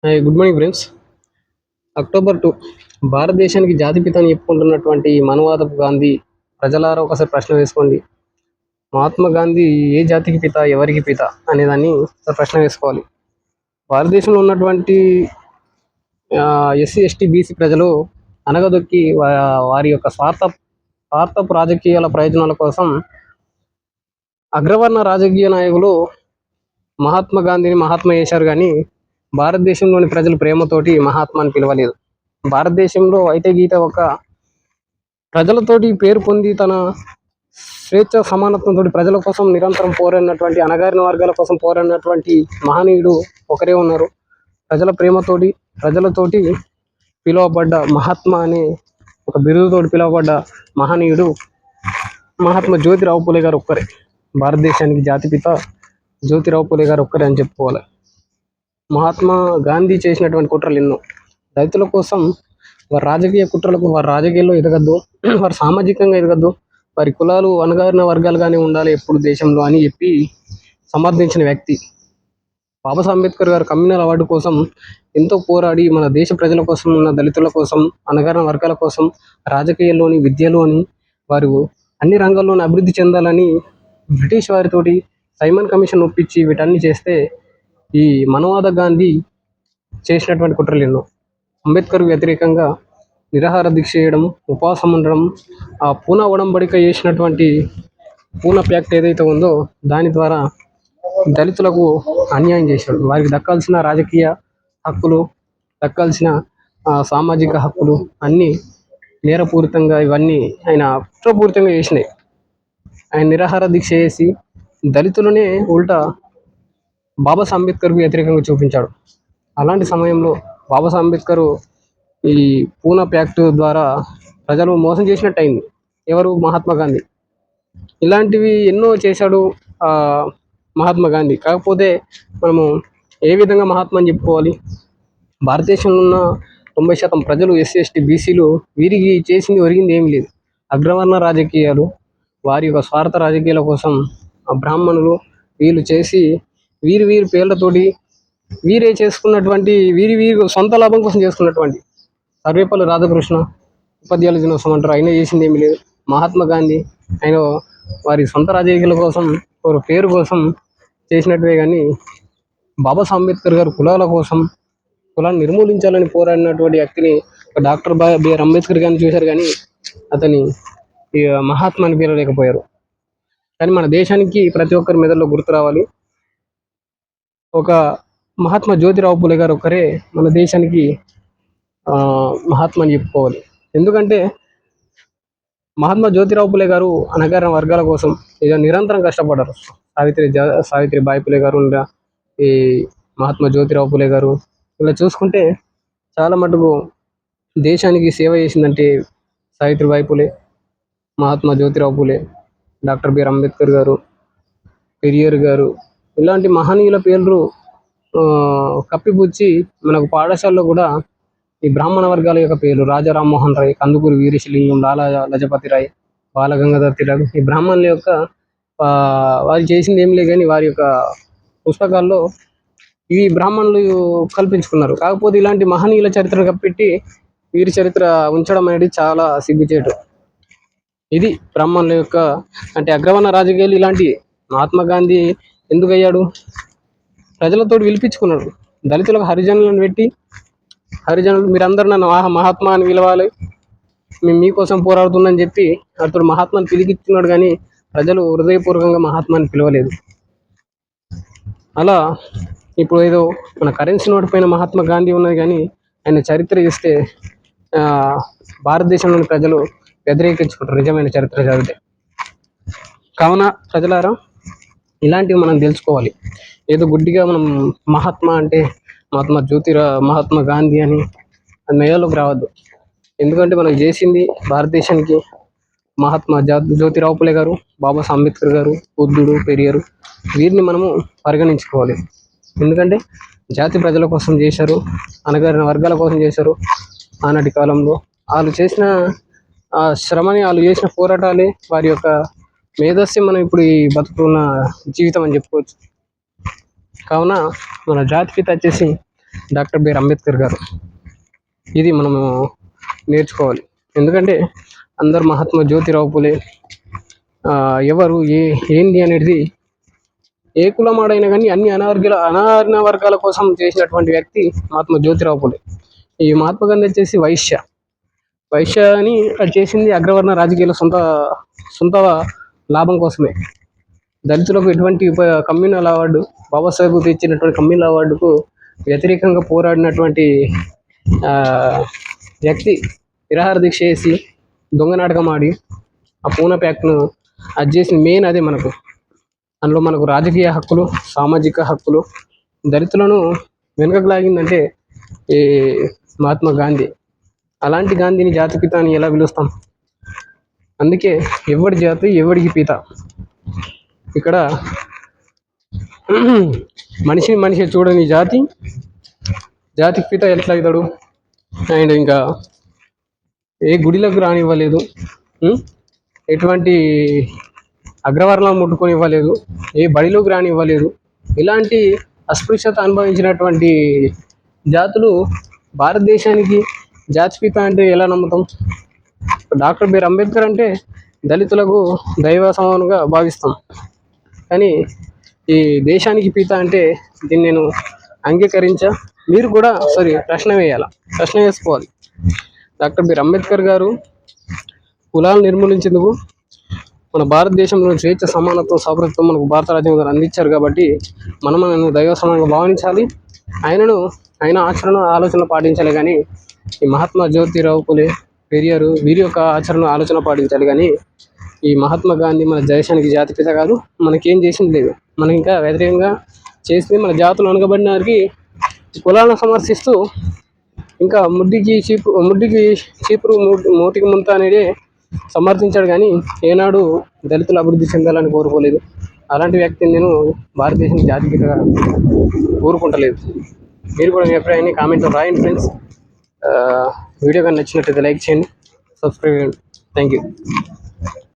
Good morning friends. October 2 భారతదేశానికి జాతిపిత అని చెప్పుకుంటున్నటువంటి మనువాదపు గాంధీ ప్రజలారా ఒకసారి ప్రశ్న వేసుకోండి. మహాత్మా గాంధీ ఏ జాతికి పిత, ఎవరికి పిత అనేదాన్ని ఒకసారి ప్రశ్న వేసుకోవాలి. భారతదేశంలో ఉన్నటువంటి ఎస్సీ, ఎస్టీ, బీసీ ప్రజలు అనగదొక్కి వారి యొక్క స్వార్థపు రాజకీయాల ప్రయోజనాల కోసం అగ్రవర్ణ రాజకీయ నాయకులు మహాత్మా గాంధీని మహాత్మా చేశారు, కానీ భారతదేశంలోని ప్రజలు ప్రేమతోటి మహాత్మా అని పిలవలేదు. భారతదేశంలో అయితే గీత ఒక ప్రజలతోటి పేరు పొంది తన స్వేచ్ఛ సమానత్వంతో ప్రజల కోసం నిరంతరం పోరాడినటువంటి, అణగారిన వర్గాల కోసం పోరాడినటువంటి మహనీయుడు ఒకరే ఉన్నారు. ప్రజల ప్రేమతోటి ప్రజలతోటి పిలువబడ్డ మహాత్మా అనే ఒక బిరుదుతోటి పిలువబడ్డ మహనీయుడు మహాత్మా జ్యోతిరావు పూలే గారు ఒక్కరే. భారతదేశానికి జాతిపిత జ్యోతిరావు పూలే గారు ఒక్కరే అని చెప్పుకోవాలి. మహాత్మా గాంధీ చేసినటువంటి కుట్రలు ఎన్నో. రైతుల కోసం వారి రాజకీయ కుట్రలకు, వారి రాజకీయాల్లో ఎదగద్దు, వారు సామాజికంగా ఎదగద్దు, వారి కులాలు అణగారిన వర్గాలుగానే ఉండాలి ఎప్పుడు దేశంలో అని చెప్పి సమర్థించిన వ్యక్తి. బాబాసాహెబ్ అంబేద్కర్ గారు కమ్యూనల్ అవార్డు కోసం ఎంతో పోరాడి మన దేశ ప్రజల కోసం, ఉన్న దళితుల కోసం, అణగారిన వర్గాల కోసం రాజకీయాల్లోని, విద్యలోని వారు అన్ని రంగాల్లోని అభివృద్ధి చెందాలని బ్రిటిష్ వారితోటి సైమన్ కమిషన్ ఒప్పించి వీటన్ని చేస్తే ఈ మనువాద గాంధీ చేసినటువంటి కుట్రలు ఎన్నో. అంబేద్కర్ వ్యతిరేకంగా నిరాహార దీక్ష చేయడం, ఉపవాసం ఉండడం, ఆ పూనా ఒడంబడిక చేసినటువంటి పూనా ప్యాక్ట్ ఏదైతే ఉందో దాని ద్వారా దళితులకు అన్యాయం చేశాడు. వారికి దక్కాల్సిన రాజకీయ హక్కులు, దక్కాల్సిన సామాజిక హక్కులు అన్నీ నేరపూరితంగా ఇవన్నీ ఆయన కుట్రపూరితంగా చేసినాయి. ఆయన నిరాహార దీక్ష చేసి దళితులనే ఉల్టా బాబాసాహెబ్ అంబేద్కర్కు వ్యతిరేకంగా చూపించాడు. అలాంటి సమయంలో బాబాసాహెబ్ అంబేద్కర్ ఈ పూనా ప్యాక్ట్ ద్వారా ప్రజలు మోసం చేసినట్టు అయింది. ఎవరు? మహాత్మా గాంధీ. ఇలాంటివి ఎన్నో చేశాడు మహాత్మా గాంధీ. కాకపోతే మనము ఏ విధంగా మహాత్మా అని చెప్పుకోవాలి? భారతదేశంలో ఉన్న 90% ప్రజలు ఎస్సీ, ఎస్టీ, బీసీలు వీరికి చేసింది ఒరిగింది ఏమీ లేదు. అగ్రవర్ణ రాజకీయాలు, వారి యొక్క స్వార్థ రాజకీయాల కోసం బ్రాహ్మణులు వీళ్ళు చేసి వీరి పేర్లతోటి వీరే చేసుకున్నటువంటి వీరి సొంత లాభం కోసం చేసుకున్నటువంటి సర్వేపల్లి రాధాకృష్ణ ఉపాధ్యాయుల దినోత్సవం అంటారు, ఆయన చేసింది ఏమీ లేదు. మహాత్మా గాంధీ ఆయన వారి సొంత రాజకీయాల కోసం, వారి పేరు కోసం చేసినట్టువే, కానీ బాబాసాహెబ్ అంబేద్కర్ గారు కులాల కోసం, కులాన్ని నిర్మూలించాలని పోరాడినటువంటి వ్యక్తిని డాక్టర్ బిఆర్ అంబేద్కర్ గారిని చూశారు, కానీ అతని మహాత్మా అని పిలవలేకపోయారు. కానీ మన దేశానికి ప్రతి ఒక్కరి మెదడులో గుర్తు రావాలి, ఒక మహాత్మా జ్యోతిరావు పూలే గారు ఒక్కరే మన దేశానికి మహాత్మా అని చెప్పుకోవాలి. ఎందుకంటే మహాత్మా జ్యోతిరావు పూలే గారు అణగారిన వర్గాల కోసం ఇక నిరంతరం కష్టపడ్డారు. సావిత్రిబాయి పూలే గారు, ఈ మహాత్మా జ్యోతిరావు పూలే గారు, ఇలా చూసుకుంటే చాలా మటుకు దేశానికి సేవ చేసిందంటే సావిత్రిబాయి పూలే, మహాత్మా జ్యోతిరావు పూలే, డాక్టర్ బిఆర్ అంబేద్కర్ గారు, పెరియార్ గారు, ఇలాంటి మహనీయుల పేర్లు కప్పిపుచ్చి మనకు పాఠశాలలో కూడా ఈ బ్రాహ్మణ వర్గాల యొక్క పేర్లు రాజా రామ్మోహన్ రాయ్, కందుకూరి వీరేశలింగం, లాలా లజపతి రాయ్, బాలగంగాధర్ తిలక్, ఈ బ్రాహ్మణుల యొక్క వారు చేసింది ఏం లేదు, కానీ వారి యొక్క పుస్తకాల్లో ఈ బ్రాహ్మణులు కల్పించుకున్నారు. కాకపోతే ఇలాంటి మహనీయుల చరిత్ర కప్పెట్టి వీరి చరిత్ర ఉంచడం అనేది చాలా సిగ్గుచేటు. ఇది బ్రాహ్మణుల యొక్క అంటే అగ్రవర్ణ రాజకీయాలు ఇలాంటి. మహాత్మా గాంధీ ఎందుకు అయ్యాడు? ప్రజలతో పిలిపించుకున్నాడు. దళితులకు హరిజనులను పెట్టి, హరిజనులు మీరందరూ నన్ను మహాత్మా అని పిలవాలి, మేము మీకోసం పోరాడుతుందని చెప్పి అతడు మహాత్మాని పిలిపించుకున్నాడు, కానీ ప్రజలు హృదయపూర్వకంగా మహాత్మాని పిలవలేదు. అలా ఇప్పుడు ఏదో మన కరెన్సీ నోట్ పైన మహాత్మా గాంధీ ఉన్నది, కానీ ఆయన చరిత్ర చూస్తే భారతదేశంలోని ప్రజలు వ్యతిరేకించుకుంటారు నిజమైన చరిత్ర చదివితే. కావున ప్రజలారా ఇలాంటివి మనం తెలుసుకోవాలి. ఏదో గుడ్డిగా మనం మహాత్మా అంటే మహాత్మా గాంధీ అని మేయలోకి రావద్దు. ఎందుకంటే మనకు చేసింది భారతదేశానికి మహాత్మా జ్యోతిరావు పూలే గారు, బాబాసాహెబ్ అంబేద్కర్ గారు, బుద్ధుడు, పెరియారు, వీరిని మనము పరిగణించుకోవాలి. ఎందుకంటే జాతి ప్రజల కోసం చేశారు, అణగారిన వర్గాల కోసం చేశారు. ఆనాటి కాలంలో వాళ్ళు చేసిన శ్రమని, వాళ్ళు చేసిన పోరాటాలే వారి యొక్క మేధస్సు మనం ఇప్పుడు ఈ బతుకున్న జీవితం అని చెప్పుకోవచ్చు. కావున మన జాతిపిత వచ్చేసి డాక్టర్ బిఆర్ అంబేద్కర్ గారు. ఇది మనము నేర్చుకోవాలి. ఎందుకంటే అందరు మహాత్మా జ్యోతిరావు పులే ఎవరు ఏంది అనేది ఏ కులమాడైనా కానీ అన్ని అనార్న వర్గాల కోసం చేసినటువంటి వ్యక్తి మహాత్మా జ్యోతిరావు పులే. ఈ మహాత్మా గాంధీ వచ్చేసి వైశ్య అని అది చేసింది అగ్రవర్ణ రాజకీయాల సొంత లాభం కోసమే. దళితులకు ఎటువంటి కమ్యూనల్ అవార్డు, బాబాసాహెబ్ తెచ్చినటువంటి కమ్యూనల్ అవార్డుకు వ్యతిరేకంగా పోరాడినటువంటి వ్యక్తి నిరాహార దీక్ష చేసి దొంగ నాటకం ఆడి ఆ పూనా ప్యాక్ను అది చేసిన మెయిన్ అదే. అందులో మనకు రాజకీయ హక్కులు, సామాజిక హక్కులు, దళితులను వెనుకకు లాగిందంటే ఈ మహాత్మా గాంధీ. అలాంటి గాంధీని జాతిపిత అని ఎలా పిలుస్తాం? అందుకే ఎవడి జాతి ఎవడికి పిత. ఇక్కడ మనిషి చూడని జాతికి పిత ఎట్లా అవుతాడు? అండ్ ఇంకా ఏ గుడిలకు రానివ్వలేదు, ఎటువంటి అగ్రవర్ణం ముట్టుకొని ఇవ్వలేదు, ఏ బడిలోకి రానివ్వలేదు. ఇలాంటి అస్పృశ్యత అనుభవించినటువంటి జాతులు భారతదేశానికి జాతిపిత అంటే ఎలా నమ్ముతాం? డాక్టర్ బిఆర్ అంబేద్కర్ అంటే దళితులకు దైవ సమానంగా భావిస్తాం. కానీ ఈ దేశానికి పిత అంటే దీన్ని నేను అంగీకరించా. మీరు కూడా ప్రశ్న వేసుకోవాలి. డాక్టర్ బిఆర్ అంబేద్కర్ గారు కులాలు నిర్మూలించేందుకు మన భారతదేశంలో స్వేచ్ఛ, సమానత్వం, సౌభ్రత్వం మనకు భారత రాజ్యాంగం ఆలోచించారు. కాబట్టి మనము దైవ సమానంగా భావించాలి. ఆయన ఆలోచన పాటించాలి. కానీ ఈ మహాత్మా జ్యోతిరావు పులే, పెరియారు వీరి యొక్క ఆలోచన పాటించాలి. కానీ ఈ మహాత్మా గాంధీ మన దేశానికి జాతిపిత కాదు. మనకేం చేసింది లేదు. మనకి ఇంకా వ్యతిరేకంగా చేస్తే మన జాతులు అనగబడిన వారికి కులాలను సమర్థిస్తూ ఇంకా ముడ్డికి చీపురు మూతికి ముంత అనేది సమర్థించాడు. కానీ ఏనాడు దళితులు అభివృద్ధి చెందాలని కోరుకోలేదు. అలాంటి వ్యక్తిని నేను భారతదేశానికి జాతిపితగా కోరుకుంటలేదు. మీరు కూడా మీ అభిప్రాయాన్ని కామెంట్లో రాయండి ఫ్రెండ్స్. వీడియో కానీ నచ్చినట్లయితే లైక్ చేయండి, సబ్స్క్రైబ్ చేయండి. Thank you.